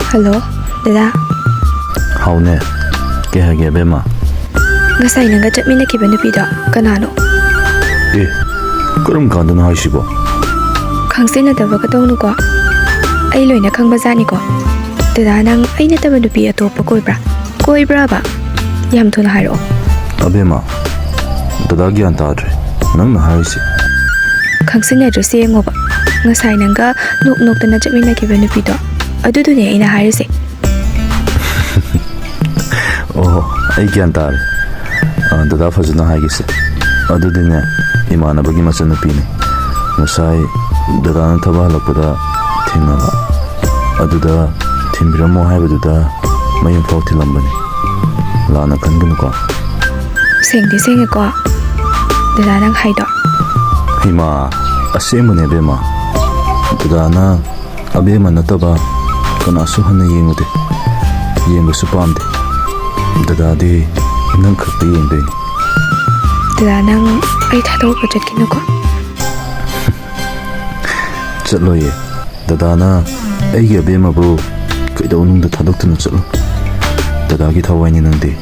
Hello, Dada. Haune, ke hage bema. Ngasay nang gajat mina ki benupida kanano. Karam kandana haisibo. Khangse na daba ka tong ko. Ai loina khang bazani ko. Dada nang ai na taba nupi atopa koibra. Koibra ba? Yam thuna hairo. Abema. Dada gyan tadre. Nang na haisi. Khangse na drese ngoba. Ngasay nang ga nok tana jat mina ki benupida. Adudu ne ina harise. Oh, ai gyan tare. Dada fazuna haigise. Adudine imanabagi machanupini. Ngasai dada na thaba halakpada thinala. Aduda thimbiramo haibaduda mayum fau thilambani. Lana kangunu ko. Sengdi senge ko. Dada nang haido. Hima asemune bema. Dada na abema nataba kana suhana yengude. Yengu supamde. Dada di nang khakta yengbe. Dada nang ai thado ka jat kinu ko. Chatloye. Dada na aigi abema bu kaida unungda thadok tuna chatlo. Dada gi thawai ni nangde.